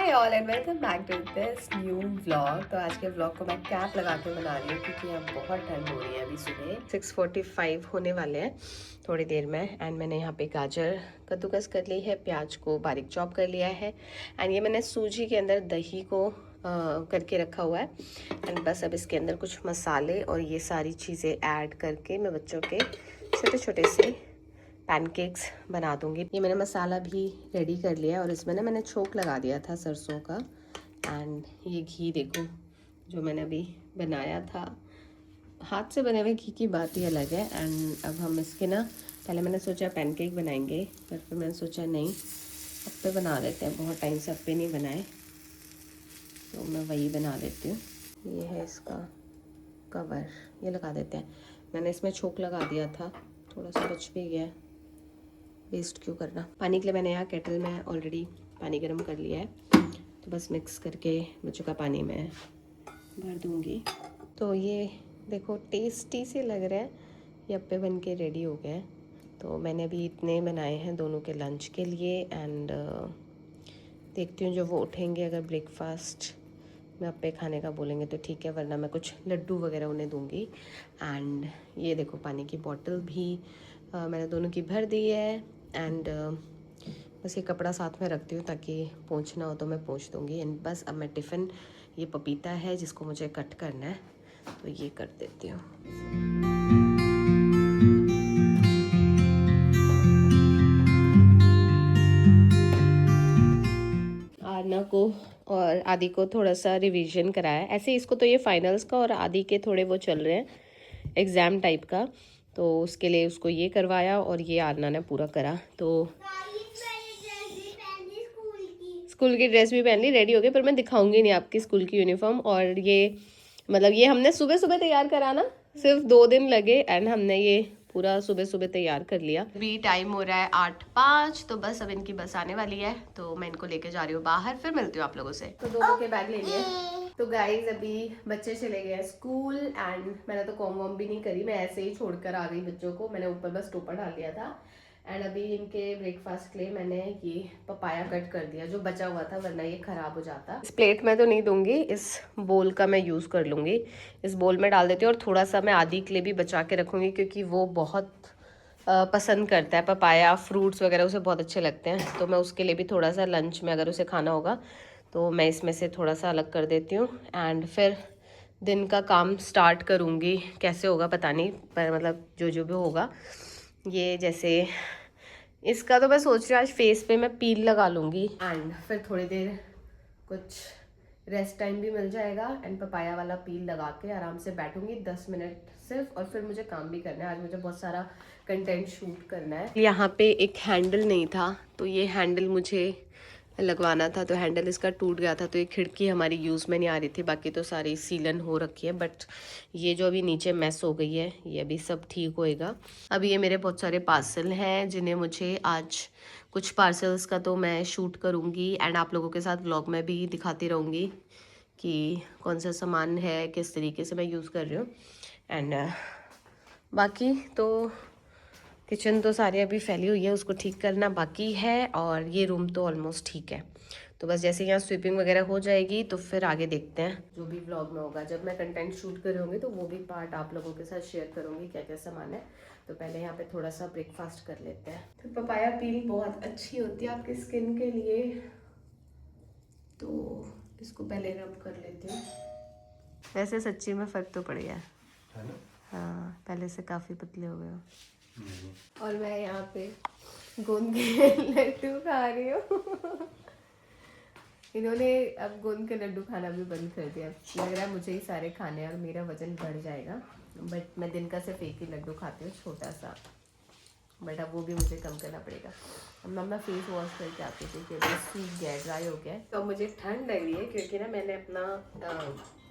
Hi all and welcome back to this new vlog. तो आज के व्लॉग को मैं कैप लगा के बना रही हूँ क्योंकि यहाँ बहुत ठंड हो रही है। अभी सुबह 6:45 होने वाले हैं थोड़ी देर में। एंड मैंने यहाँ पे गाजर कद्दूकस कर ली है, प्याज को बारीक चॉप कर लिया है। एंड ये मैंने सूजी के अंदर दही को करके रखा हुआ है। एंड बस अब इसके अंदर कुछ मसाले और ये सारी चीज़ें ऐड करके मैं बच्चों के छोटे छोटे से पैनकेक्स बना दूंगी। ये मैंने मसाला भी रेडी कर लिया और इसमें ना मैंने छोंक लगा दिया था सरसों का। एंड ये घी देखो जो मैंने अभी बनाया था, हाथ से बने हुए घी की बात ही अलग है। एंड अब हम इसके ना, पहले मैंने सोचा पैनकेक बनाएंगे पर फिर मैंने सोचा नहीं, अप्पे बना लेते हैं। बहुत टाइम से अप्पे नहीं बनाए तो मैं वही बना लेती हूँ। ये है इसका कवर, ये लगा देते हैं। मैंने इसमें छोंक लगा दिया था, थोड़ा सा बच भी गया, वेस्ट क्यों करना। पानी के लिए मैंने यहाँ केटल में ऑलरेडी पानी गर्म कर लिया है, तो बस मिक्स करके बच्चों का पानी में भर दूँगी। तो ये देखो टेस्टी से लग रहा है, ये अप्पे बन के रेडी हो गए हैं। तो मैंने अभी इतने बनाए हैं दोनों के लंच के लिए। एंड देखती हूँ जो वो उठेंगे, अगर ब्रेकफास्ट में अप्पे खाने का बोलेंगे तो ठीक है, वरना मैं कुछ लड्डू वगैरह उन्हें दूँगी। एंड ये देखो पानी की बॉटल भी मैंने दोनों की भर दी है। एंड बस ये कपड़ा साथ में रखती हूँ ताकि पोंछना हो तो मैं पोंछ दूँगी। एंड बस अब मैं टिफ़िन, ये पपीता है जिसको मुझे कट करना है तो ये कर देती हूँ। आरना को और आदि को थोड़ा सा रिवीजन कराया। ऐसे इसको तो ये फाइनल्स का और आदि के थोड़े वो चल रहे हैं एग्ज़ाम टाइप का, तो उसके लिए उसको ये करवाया और ये आरना ने पूरा करा। तो स्कूल की ड्रेस भी पहन ली, रेडी हो गई, पर मैं दिखाऊंगी नहीं आपकी स्कूल की यूनिफॉर्म। और ये मतलब ये हमने सुबह सुबह तैयार करा ना, सिर्फ 2 दिन लगे एंड हमने ये पूरा सुबह सुबह तैयार कर लिया। अभी टाइम हो रहा है 8:05, तो बस अब इनकी बस आने वाली है तो मैं इनको लेके जा रही हूँ बाहर, फिर मिलती हूँ आप लोगों से। तो दोनों के बैग ले लिए। तो गाइज अभी बच्चे चले गए स्कूल एंड मैंने तो कॉम वॉम भी नहीं करी, मैं ऐसे ही छोड़कर आ गई बच्चों को। मैंने ऊपर बस टोपर डाल दिया था। एंड अभी इनके ब्रेकफास्ट के लिए मैंने ये पपाया कट कर दिया जो बचा हुआ था, वरना ये खराब हो जाता। इस प्लेट में तो नहीं दूंगी, इस बोल का मैं यूज़ कर लूँगी। इस बोल में डाल देती हूँ और थोड़ा सा मैं आदि के लिए भी बचा के रखूँगी क्योंकि वो बहुत पसंद करता है पपाया, फ्रूट्स वगैरह उसे बहुत अच्छे लगते हैं। तो मैं उसके लिए भी थोड़ा सा लंच में अगर उसे खाना होगा तो मैं इसमें से थोड़ा सा अलग कर देती हूँ। एंड फिर दिन का काम स्टार्ट करूँगी, कैसे होगा पता नहीं, पर मतलब जो भी होगा। ये जैसे इसका तो मैं सोच रही हूँ आज फेस पे मैं पील लगा लूँगी एंड फिर थोड़ी देर कुछ रेस्ट टाइम भी मिल जाएगा। एंड पपाया वाला पील लगा के आराम से बैठूंगी 10 मिनट सिर्फ, और फिर मुझे काम भी करना है। आज मुझे बहुत सारा कंटेंट शूट करना है। यहाँ पे एक हैंडल नहीं था तो ये हैंडल मुझे लगवाना था, तो हैंडल इसका टूट गया था, तो ये खिड़की हमारी यूज़ में नहीं आ रही थी। बाकी तो सारी सीलन हो रखी है, बट ये जो अभी नीचे मैस हो गई है ये अभी सब ठीक होएगा। अभी ये मेरे बहुत सारे पार्सल हैं जिन्हें मुझे आज, कुछ पार्सल्स का तो मैं शूट करूँगी एंड आप लोगों के साथ व्लॉग में भी दिखाती रहूँगी कि कौन सा सामान है, किस तरीके से मैं यूज़ कर रही हूँ। एंड बाकी तो किचन तो सारी अभी फैली हुई है, उसको ठीक करना बाकी है। और ये रूम तो ऑलमोस्ट ठीक है, तो बस जैसे यहाँ स्वीपिंग वगैरह हो जाएगी तो फिर आगे देखते हैं जो भी व्लॉग में होगा। जब मैं कंटेंट शूट कर रही होंगी तो वो भी पार्ट आप लोगों के साथ शेयर करूँगी क्या क्या सामान है। तो पहले यहाँ पे थोड़ा सा ब्रेकफास्ट कर लेते हैं। तो पपाया पील बहुत अच्छी होती है आपकी स्किन के लिए, तो इसको पहले रब कर लेती हूँ। वैसे सच्ची में फ़र्क तो पड़ गया है ना? हाँ, पहले से काफ़ी पतले हो गए हो। और मैं यहाँ पे गोंद के लड्डू खा रही हूँ। इन्होंने अब गोंद के लड्डू खाना भी बंद कर दिया, लग रहा है मुझे ही सारे खाने हैं और मेरा वजन बढ़ जाएगा। बट मैं दिन का सिर्फ एक ही लड्डू खाती हूँ, छोटा सा, बट अब वो भी मुझे कम करना पड़ेगा। अब मैं फेस वॉश करके आती थी क्योंकि सूख गया, ड्राई हो गया। तो मुझे ठंड लग रही है क्योंकि ना मैंने अपना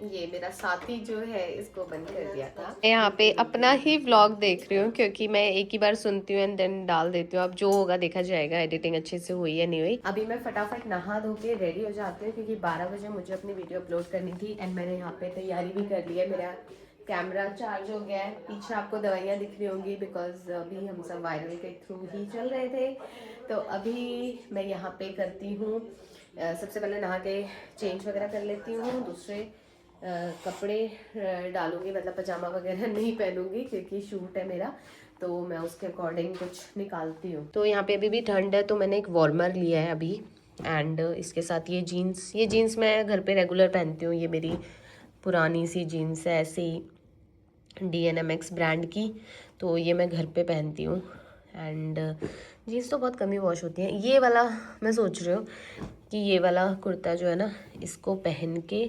ये मेरा साथी जो है इसको बंद कर दिया था। मैं यहाँ पे अपना ही व्लॉग देख रही हूँ क्योंकि मैं एक ही बार सुनती हूँ एंड देन डाल देती हूँ। अब जो होगा देखा जाएगा, एडिटिंग अच्छे से हुई या नहीं हुई। अभी मैं फटाफट नहा धो के रेडी हो जाती हूँ क्योंकि 12 बजे मुझे अपनी वीडियो अपलोड करनी थी। एंड मैंने यहाँ पे तैयारी भी कर ली है, मेरा कैमरा चार्ज हो गया है। पीछे आपको दवाइयाँ दिख रही होंगी बिकॉज अभी हम सब वायरल के थ्रू ही चल रहे थे। तो अभी मैं यहाँ पे करती हूँ सबसे पहले नहा के चेंज वगैरह कर लेती हूँ, दूसरे कपड़े डालूंगी, मतलब पजामा वगैरह नहीं पहनूंगी क्योंकि शूट है मेरा, तो मैं उसके अकॉर्डिंग कुछ निकालती हूँ। तो यहाँ पे अभी भी ठंड है तो मैंने एक वार्मर लिया है अभी, एंड इसके साथ ये जीन्स मैं घर पे रेगुलर पहनती हूँ। ये मेरी पुरानी सी जीन्स है, ऐसे ही DNMX ब्रांड की, तो ये मैं घर पे पहनती हूँ। एंड जीन्स तो बहुत कम ही वॉश होती हैं। ये वाला मैं सोच रही हूँ कि ये वाला कुर्ता जो है ना, इसको पहन के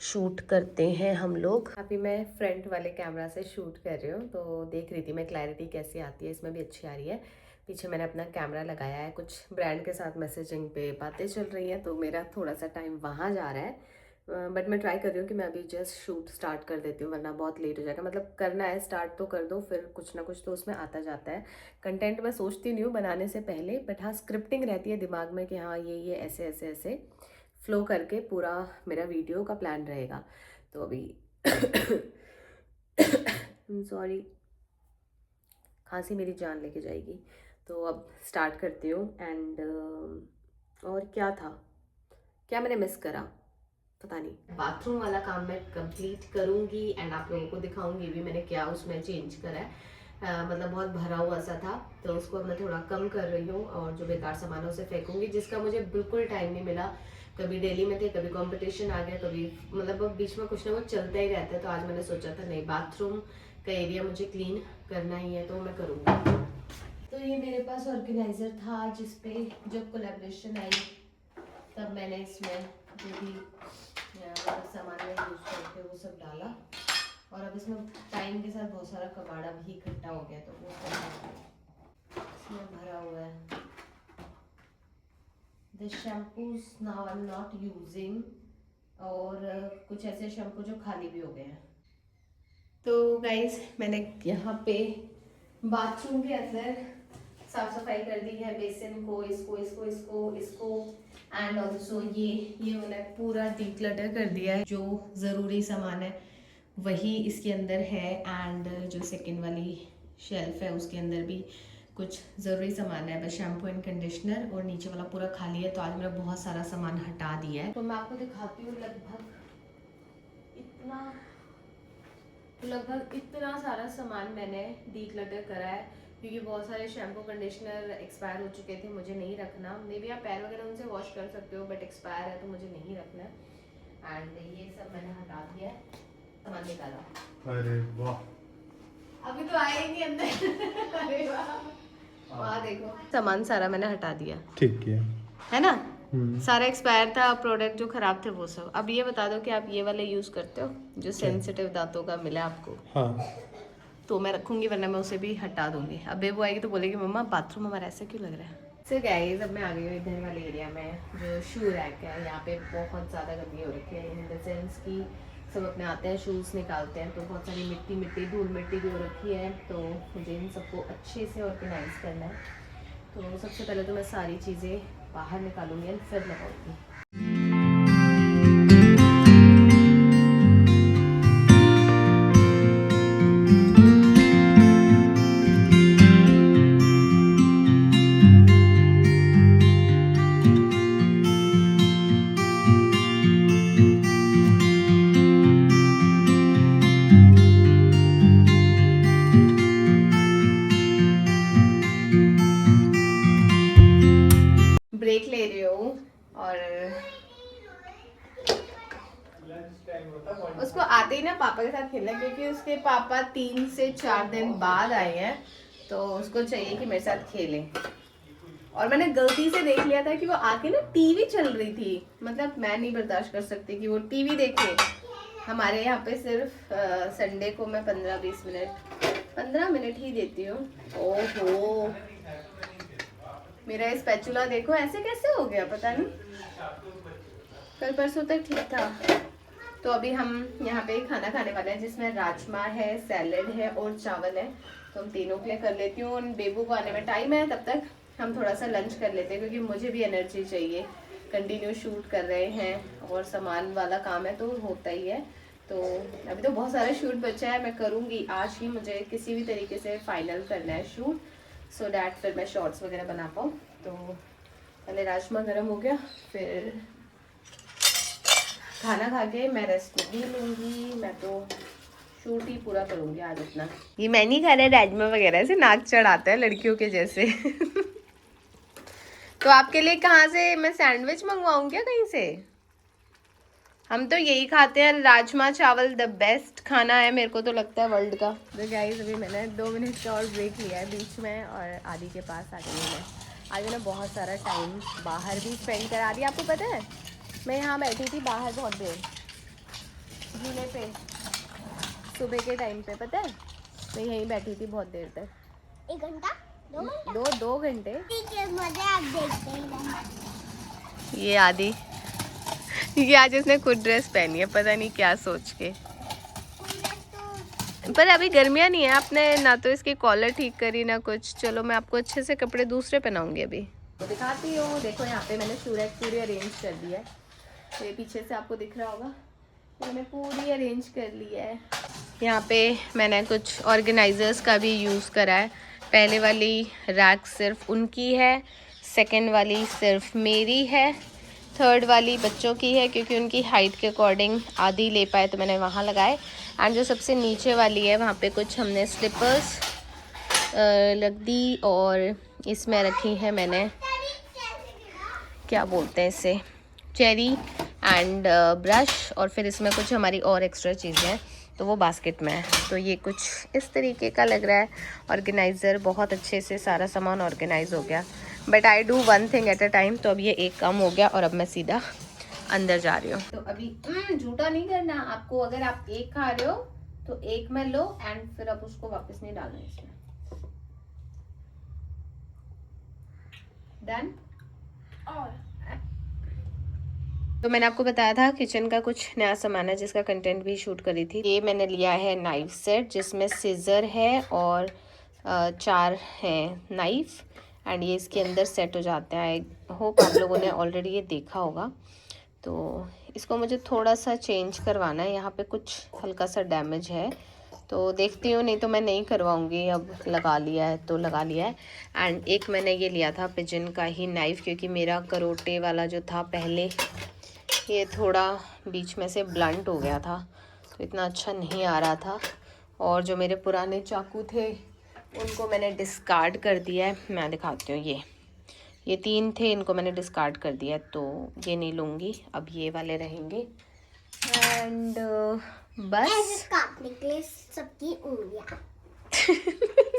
शूट करते हैं हम लोग। अभी मैं फ्रंट वाले कैमरा से शूट कर रही हूँ, तो देख रही थी मैं क्लैरिटी कैसी आती है, इसमें भी अच्छी आ रही है। पीछे मैंने अपना कैमरा लगाया है, कुछ ब्रांड के साथ मैसेजिंग पे बातें चल रही हैं, तो मेरा थोड़ा सा टाइम वहाँ जा रहा है। बट मैं ट्राई कर रही हूँ कि मैं अभी जस्ट शूट स्टार्ट कर देती हूँ, वरना बहुत लेट हो जाएगा। मतलब करना है स्टार्ट तो कर दो, फिर कुछ ना कुछ तो उसमें आता जाता है। कंटेंट मैं सोचती नहीं हूँ बनाने से पहले, बट हाँ स्क्रिप्टिंग रहती है दिमाग में कि हाँ ये ऐसे ऐसे ऐसे फ्लो करके पूरा मेरा वीडियो का प्लान रहेगा। तो अभी सॉरी, खांसी मेरी जान लेके जाएगी। तो अब स्टार्ट करती हूँ। एंड और क्या मैंने मिस करा पता नहीं। बाथरूम वाला काम मैं कंप्लीट करूँगी एंड आप लोगों को दिखाऊंगी भी मैंने क्या उसमें चेंज करा है। मतलब बहुत भरा हुआ सा था, तो उसको मैं थोड़ा कम कर रही हूँ, और जो बेकार सामान है उसे फेंकूंगी, जिसका मुझे बिल्कुल टाइम नहीं मिला। कभी दिल्ली में थे, कभी कंपटीशन आ गया, कभी मतलब बीच में कुछ ना कुछ चलता ही रहता है। तो आज मैंने सोचा था नहीं, बाथरूम का एरिया मुझे क्लीन करना ही है, तो मैं करूँगी। तो ये मेरे पास ऑर्गेनाइजर था जिसपे जब कोलैबोरेशन आई तब मैंने इसमें जो भी सामान में यूज़ करके वो सब डाला, और अब इसमें टाइम के साथ बहुत सारा कबाड़ा भी इकट्ठा हो गया, तो वो इसमें भरा हुआ है। The shampoos now I am not using, और कुछ ऐसे शैम्पू जो खाली भी हो गए हैं। तो गाइज मैंने यहाँ पे बाथरूम के अंदर साफ सफाई कर दी है, बेसिन को, इसको एंड ऑल्सो ये मैंने पूरा डिक्लटर कर दिया है। जो ज़रूरी सामान है वही इसके अंदर है, एंड जो सेकंड वाली शेल्फ है उसके अंदर भी कुछ ज़रूरी सामान है, बस शैम्पू एंड कंडीशनर, और नीचे वाला पूरा खाली है। तो आज मैंने बहुत सारा सामान हटा दिया है, तो मैं आपको दिखाती हूँ। लगभग इतना सारा सामान मैंने डिक्लटर करा है, क्योंकि बहुत सारे शैम्पू कंडीशनर एक्सपायर हो चुके थे, मुझे नहीं रखना। मे बी आप पैर वगैरह उनसे वॉश कर सकते हो, बट एक्सपायर है तो मुझे नहीं रखना। एंड ये सब मैंने हटा दिया है, सामान निकाला। अरे वाह, अभी तो आए नहीं अंदर। अरे वाह देखो, सामान सारा मैंने हटा दिया। ठीक है ना, सारा एक्सपायर था प्रोडक्ट, जो खराब थे वो सब। अब ये बता दो कि आप ये वाले यूज करते हो जो सेंसिटिव दांतों का मिला आपको? हाँ। तो मैं रखूंगी, वरना मैं उसे भी हटा दूंगी। अब बेबू आएगी तो बोलेगी मम्मा बाथरूम हमारा ऐसा क्यों लग रहा है। सो गाइस, अब मैं आ गई हूँ इधर वाले एरिया में, जो शू रैक है। यहाँ पे बहुत ज़्यादा गंदगी हो रखी है, इन द सेंस की सब अपने आते हैं शूज़ निकालते हैं, तो बहुत सारी मिट्टी धूल मिट्टी भी हो रखी है। तो मुझे इन सबको अच्छे से ऑर्गेनाइज करना है। तो सबसे पहले तो मैं सारी चीज़ें बाहर निकालूंगी और फिर लगाऊंगी। ब्रेक ले रही हूँ, और उसको आते ही ना पापा के साथ खेलना, क्योंकि उसके पापा 3 से 4 दिन बाद आए हैं, तो उसको चाहिए कि मेरे साथ खेले। और मैंने गलती से देख लिया था कि वो आके ना टीवी चल रही थी। मतलब मैं नहीं बर्दाश्त कर सकती कि वो टीवी देखे। हमारे यहाँ पे सिर्फ संडे को मैं 15 मिनट ही देती हूँ। ओहो, मेरा स्पैचुला देखो ऐसे कैसे हो गया पता नहीं, कल परसों तक ठीक था। तो अभी हम यहाँ पे खाना खाने वाले हैं, जिसमें राजमा है, सैलेड है और चावल है। तो हम तीनों के लिए कर लेती हूँ। बेबू को आने में टाइम है, तब तक हम थोड़ा सा लंच कर लेते हैं, क्योंकि मुझे भी एनर्जी चाहिए। कंटिन्यू शूट कर रहे हैं और सामान वाला काम है तो होता ही है। तो अभी तो बहुत सारा शूट बचा है, मैं करूँगी आज ही। मुझे किसी भी तरीके से फाइनल करना है शूट, सो डैट फिर मैं शॉर्ट्स वगैरह बना पाऊँ। तो पहले राजमा गरम हो गया, फिर खाना खा के मैं रेस्ट भी लूँगी। मैं तो शूट ही पूरा करूँगी आज अपना। ये मैं नहीं खा रहा राजमा वगैरह, से नाक चढ़ाता है लड़कियों के जैसे। तो आपके लिए कहाँ से मैं सैंडविच मंगवाऊँ क्या कहीं से? हम तो यही खाते हैं, राजमा चावल द बेस्ट खाना है मेरे को तो लगता है वर्ल्ड का। तो गाइस अभी मैंने 2 मिनट का और ब्रेक लिया है बीच में, और आदि के पास आ गई मैं। आदि ने बहुत सारा टाइम बाहर भी स्पेंड करा दिया। आपको पता है मैं यहाँ बैठी थी बाहर बहुत देर झूले पे, सुबह के टाइम पे, पता है मैं यहीं बैठी थी बहुत देर तक। 1 घंटा 2 घंटा 2 घंटे। ठीक है, मजे आप देखते हैं। ये आदि, ये आज इसने खुद ड्रेस पहनी है, पता नहीं क्या सोच के। पर अभी गर्मियाँ नहीं है, आपने ना तो इसकी कॉलर ठीक करी ना कुछ। चलो मैं आपको अच्छे से कपड़े दूसरे पहनाऊंगी अभी, तो दिखाती हूँ। देखो यहाँ पे मैंने शू रैक पूरी अरेंज कर दी है, तो ये पीछे से आपको दिख रहा होगा, मैंने पूरी अरेंज कर ली है। यहाँ पे मैंने कुछ ऑर्गेनाइजर्स का भी यूज़ करा है। पहले वाली रैक सिर्फ उनकी है, सेकेंड वाली सिर्फ मेरी है, थर्ड वाली बच्चों की है क्योंकि उनकी हाइट के अकॉर्डिंग आधी ले पाए तो मैंने वहाँ लगाए। एंड जो सबसे नीचे वाली है वहाँ पे कुछ हमने स्लिपर्स रख दी, और इसमें रखी है मैंने, क्या बोलते हैं इसे, चेरी एंड ब्रश, और फिर इसमें कुछ हमारी और एक्स्ट्रा चीज़ें हैं तो वो बास्केट में है। तो ये कुछ इस तरीके का लग रहा है ऑर्गेनाइज़र, बहुत अच्छे से सारा सामान ऑर्गेनाइज हो गया। But I do one thing at a time. तो अब ये एक काम हो गया और अब मैं सीधा अंदर जा रही हूँ। तो अभी झूठा नहीं करना आपको, अगर आप एक खा रहे हो तो एक में लो एंड फिर अब उसको वापस नहीं डालना इसमें। डन। और तो मैंने आपको बताया था किचन का कुछ नया सामान है जिसका कंटेंट भी शूट करी थी। ये मैंने लिया है नाइफ सेट जिसमें सीजर है और 4 हैं नाइफ, एंड ये इसके अंदर सेट हो जाता है। होप आप लोगों ने ऑलरेडी ये देखा होगा। तो इसको मुझे थोड़ा सा चेंज करवाना है, यहाँ पे कुछ हल्का सा डैमेज है तो देखती हूँ, नहीं तो मैं नहीं करवाऊँगी। अब लगा लिया है तो लगा लिया है। एंड एक मैंने ये लिया था पिजन का ही नाइफ़, क्योंकि मेरा करोटे वाला जो था पहले ये थोड़ा बीच में से ब्लंट हो गया था तो इतना अच्छा नहीं आ रहा था, और जो मेरे पुराने चाकू थे उनको मैंने डिस्कार्ड कर दिया है। मैं दिखाती हूँ, ये 3 थे, इनको मैंने डिस्कार्ड कर दिया तो ये नहीं लूँगी, अब ये वाले रहेंगे। एंड बस काटने के लिए सबकी उंगलियां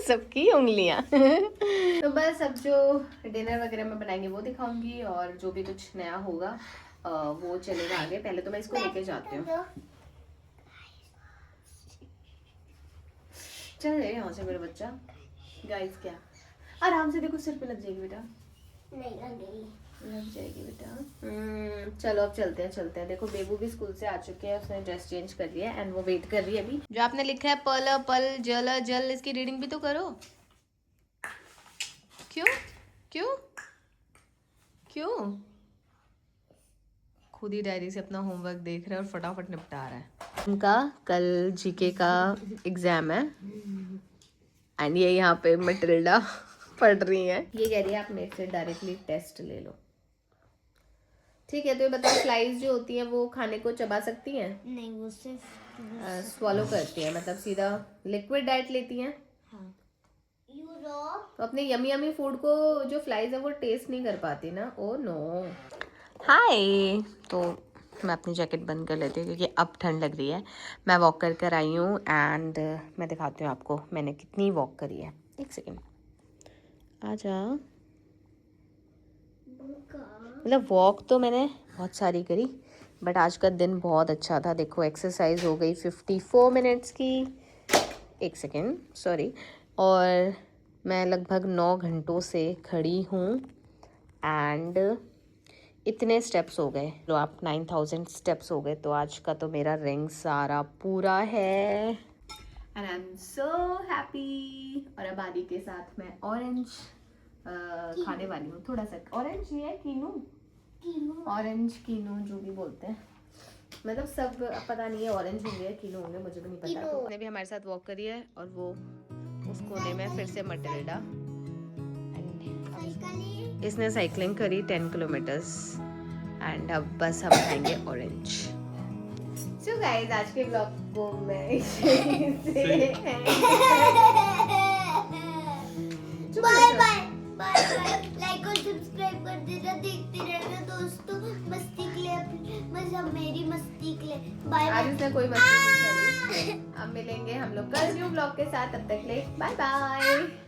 सबकी उंगलियां। तो बस अब जो डिनर वगैरह में बनाएंगे वो दिखाऊंगी, और जो भी कुछ नया होगा वो चलेगा आगे। पहले तो मैं इसको लेके जाती हूँ। चल रहे यहाँ से मेरा बच्चा। गाइस क्या आराम से देखो, सिर पे लग जाएगी बेटा। नहीं लगेगी, लग जाएगी बेटा। चलो अब चलते हैं। देखो बेबू भी स्कूल से आ चुके हैं, उसने ड्रेस चेंज कर लिया एंड वो वेट कर रही है अभी। जो आपने लिखा है पल पल जल जल, इसकी रीडिंग भी तो करो। क्यों क्यों क्यों? खुद ही डायरी से अपना होमवर्क देख रहा है और फटाफट निपटा रहा है। उनका कल जीके का एग्जाम है एंड ये यहाँ पे मटिल्डा पढ़ रही है। ये कह रही है आप मेरे से डायरेक्टली टेस्ट ले लो। ठीक है, तो ये बताओ स्लाइस जो होती है वो खाने को चबा सकती हैं? नहीं, वो सिर्फ स्वॉलो करती है, मतलब सीधा लिक्विड डाइट लेती हैं। हाँ। तो अपने यमी यमी फूड को जो फ्लाइज है वो टेस्ट नहीं कर पाती ना। Oh no. हाय, तो मैं अपनी जैकेट बंद कर लेती हूँ क्योंकि अब ठंड लग रही है। मैं वॉक कर कर आई हूँ एंड मैं दिखाती हूँ आपको मैंने कितनी वॉक करी है। एक सेकेंड, आ जा। मतलब वॉक तो मैंने बहुत सारी करी, बट आज का दिन बहुत अच्छा था। देखो एक्सरसाइज हो गई 54 मिनट्स की, एक सेकेंड सॉरी, और मैं लगभग 9 घंटों से खड़ी हूँ एंड इतने स्टेप्स हो गए। तो आप 9000 स्टेप्स हो गए, तो आज का तो मेरा रिंग सारा पूरा है and I am so happy. और अब आदि के साथ मैं ऑरेंज खाने वाली हूँ। थोड़ा सा ऑरेंज नहीं है, कीनू, ऑरेंज कीनू जो भी बोलते हैं, मतलब सब पता नहीं है ऑरेंज होंगे या कीनू होंगे, मुझे भी नहीं पता। तो उसने भी हमारे साथ वॉक करी है और वो उस कोने में फिर से मटिल्डा एंड इसने साइकिलिंग करी 10 किलोमीटर्स एंड अब बस हम खाएंगे ऑरेंज। सो गाइस आज के ब्लॉग को मैं bye bye bye bye. Like और सब्सक्राइब कर देना, देखते रहना दोस्तों। मस्ती के लिए मतलब मेरी मस्ती के लिए बाय आज बाय। उसने कोई मस्ती नहीं करी। अब मिलेंगे हम लोग कल न्यू ब्लॉग के साथ, तब तक के लिए बाय बाय।